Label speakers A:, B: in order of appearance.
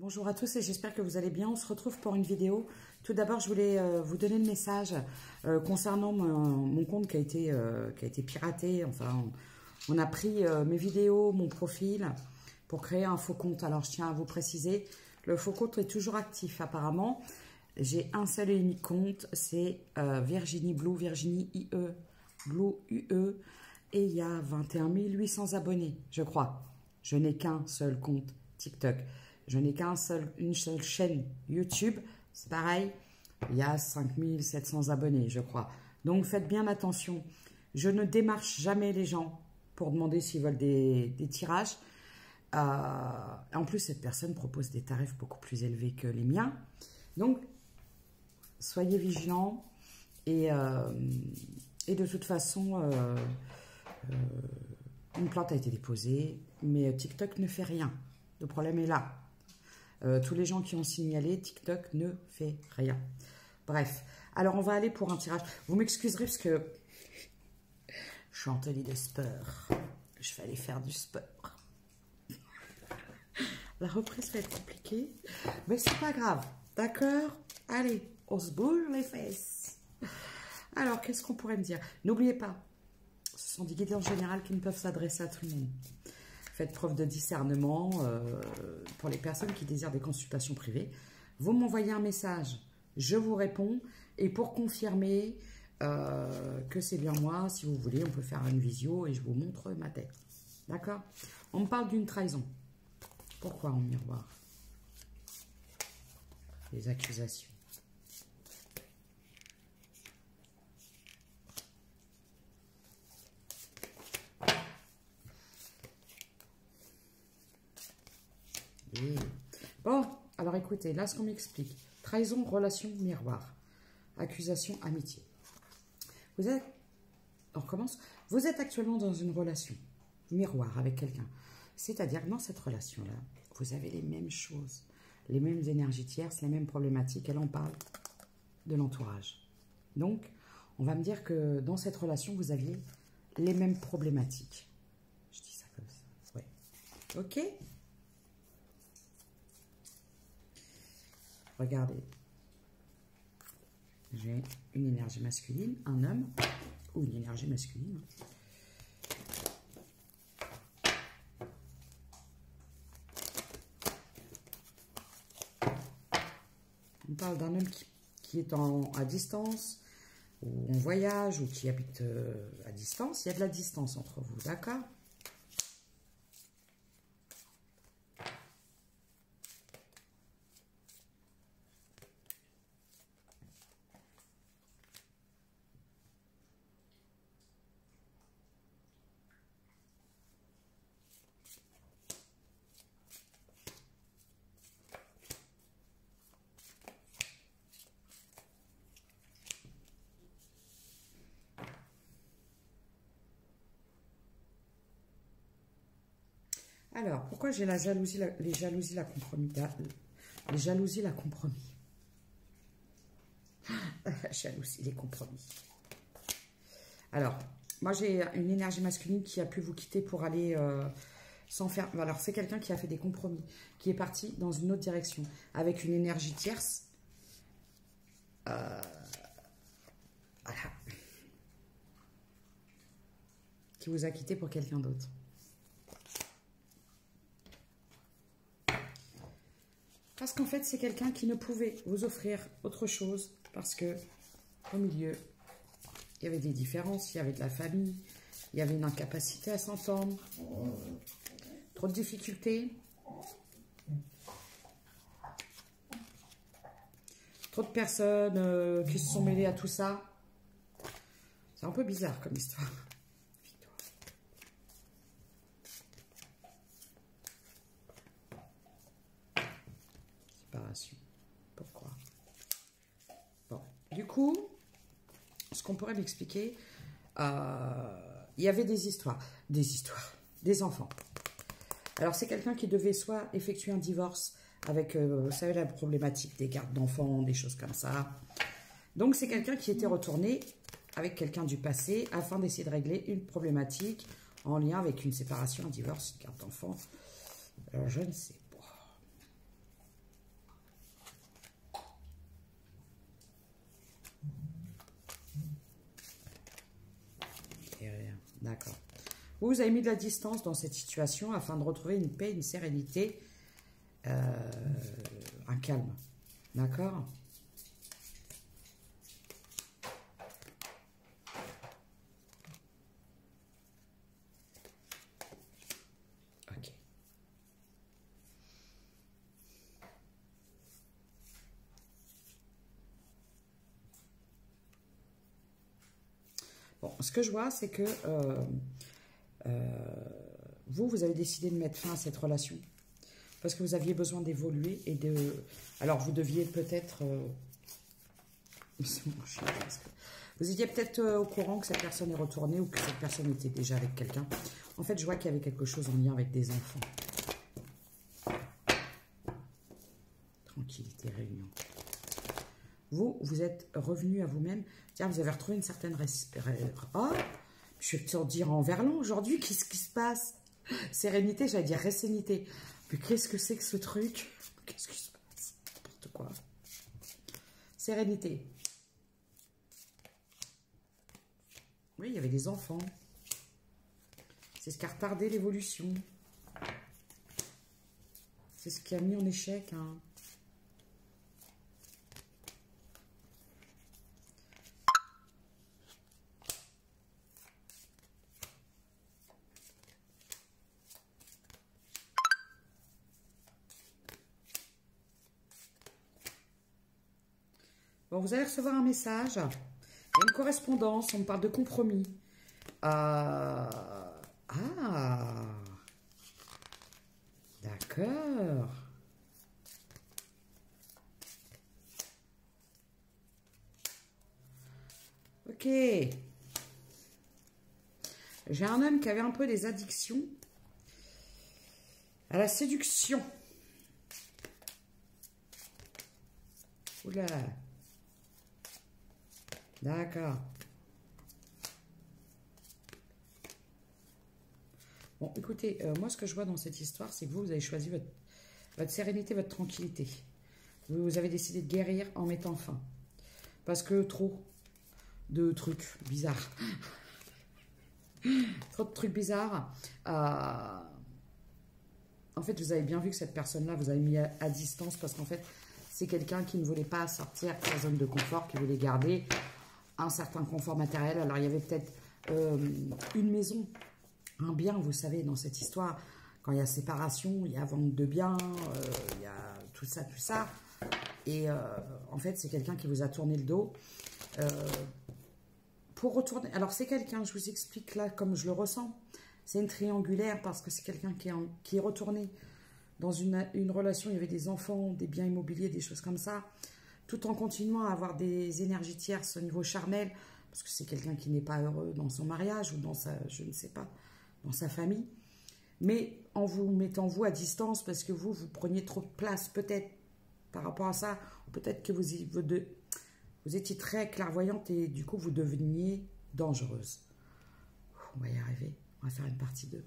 A: Bonjour à tous et j'espère que vous allez bien. On se retrouve pour une vidéo. Tout d'abord, je voulais vous donner le message concernant mon compte qui a été piraté. Enfin, on a pris mes vidéos, mon profil pour créer un faux compte. Alors, je tiens à vous préciser, le faux compte est toujours actif apparemment. J'ai un seul et unique compte, c'est Virginie Blue, Virginie IE, Blue UE. Et il y a 21 800 abonnés, je crois. Je n'ai qu'un seul compte TikTok. Je n'ai une seule chaîne YouTube. C'est pareil, il y a 5 700 abonnés, je crois. Donc, faites bien attention. Je ne démarche jamais les gens pour demander s'ils veulent des tirages. En plus, cette personne propose des tarifs beaucoup plus élevés que les miens. Donc, soyez vigilants. Et de toute façon, une plainte a été déposée, mais TikTok ne fait rien. Le problème est là. Tous les gens qui ont signalé, TikTok ne fait rien. Bref, alors on va aller pour un tirage. Vous m'excuserez parce que je suis en tenue de sport. Je vais aller faire du sport. La reprise va être compliquée, mais c'est pas grave. D'accord? Allez, on se boule les fesses. Alors, qu'est-ce qu'on pourrait me dire? N'oubliez pas, ce sont des guides en général qui ne peuvent s'adresser à tout le monde. Faites preuve de discernement pour les personnes qui désirent des consultations privées. Vous m'envoyez un message, je vous réponds. Et pour confirmer que c'est bien moi, si vous voulez, on peut faire une visio et je vous montre ma tête. D'accord? On me parle d'une trahison. Pourquoi en miroir? Les accusations. Bon, alors écoutez, là ce qu'on m'explique. Trahison, relation, miroir. Accusation, amitié. On recommence. Vous êtes actuellement dans une relation miroir avec quelqu'un. C'est-à-dire que dans cette relation-là, vous avez les mêmes choses, les mêmes énergies tierces, les mêmes problématiques. Elle en parle de l'entourage. Donc, on va me dire que dans cette relation, vous aviez les mêmes problématiques. Je dis ça comme ça. Ouais. Ok? Regardez, j'ai une énergie masculine, un homme, ou une énergie masculine. On parle d'un homme qui est à distance, ou en voyage, ou qui habite à distance. Il y a de la distance entre vous, d'accord ? Alors, pourquoi j'ai la jalousie, les jalousies, la compromis, les jalousies, la compromis. La jalousie, les compromis. Alors, moi j'ai une énergie masculine qui a pu vous quitter pour aller sans faire... Alors, c'est quelqu'un qui a fait des compromis, qui est parti dans une autre direction, avec une énergie tierce. Voilà. Qui vous a quitté pour quelqu'un d'autre. Parce qu'en fait, c'est quelqu'un qui ne pouvait vous offrir autre chose parce que au milieu, il y avait des différences, il y avait de la famille, il y avait une incapacité à s'entendre, trop de difficultés, trop de personnes qui se sont mêlées à tout ça. C'est un peu bizarre comme histoire. Pourquoi? Bon, du coup, ce qu'on pourrait m'expliquer, il y avait des enfants. Alors, c'est quelqu'un qui devait soit effectuer un divorce avec, vous savez, la problématique des gardes d'enfants, des choses comme ça. Donc, c'est quelqu'un qui était retourné avec quelqu'un du passé afin d'essayer de régler une problématique en lien avec une séparation, un divorce, une garde d'enfants. Je ne sais pas. D'accord. Vous avez mis de la distance dans cette situation afin de retrouver une paix, une sérénité, un calme. D'accord? Ok. Bon, ce que je vois, c'est que vous avez décidé de mettre fin à cette relation parce que vous aviez besoin d'évoluer et de... Alors, vous deviez peut-être... Vous étiez peut-être au courant que cette personne est retournée ou que cette personne était déjà avec quelqu'un. En fait, je vois qu'il y avait quelque chose en lien avec des enfants. Tranquillité, réunion. Vous êtes revenu à vous-même. Tiens, vous avez retrouvé une certaine... Oh, je vais te dire en verlan aujourd'hui, qu'est-ce qui se passe? Sérénité, j'allais dire récénité. Mais qu'est-ce que c'est que ce truc? Qu'est-ce qui se passe? N'importe quoi. Sérénité. Oui, il y avait des enfants. C'est ce qui a retardé l'évolution. C'est ce qui a mis en échec. Hein. Bon, vous allez recevoir un message. Il y a une correspondance. On me parle de compromis. Ah. D'accord. Ok. J'ai un homme qui avait un peu des addictions à la séduction. Oula. D'accord. Bon, écoutez, moi, ce que je vois dans cette histoire, c'est que vous avez choisi votre sérénité, votre tranquillité. Vous avez décidé de guérir en mettant fin. Parce que trop de trucs bizarres. Trop de trucs bizarres. En fait, vous avez bien vu que cette personne-là, vous avez mis à distance parce qu'en fait, c'est quelqu'un qui ne voulait pas sortir de sa zone de confort, qui voulait garder un certain confort matériel. Alors, il y avait peut-être une maison, un bien, vous savez, dans cette histoire. Quand il y a séparation, il y a vente de biens, il y a tout ça, tout ça. Et en fait, c'est quelqu'un qui vous a tourné le dos. Pour retourner... Alors, c'est quelqu'un, je vous explique là comme je le ressens. C'est une triangulaire parce que c'est quelqu'un qui est retourné dans une relation. Il y avait des enfants, des biens immobiliers, des choses comme ça. Tout en continuant à avoir des énergies tierces au niveau charnel. Parce que c'est quelqu'un qui n'est pas heureux dans son mariage ou dans sa... Je ne sais pas, dans sa famille. Mais en vous mettant vous à distance parce que vous preniez trop de place peut-être par rapport à ça. Peut-être que vous étiez très clairvoyante et du coup vous deveniez dangereuse. On va y arriver. On va faire une partie 2.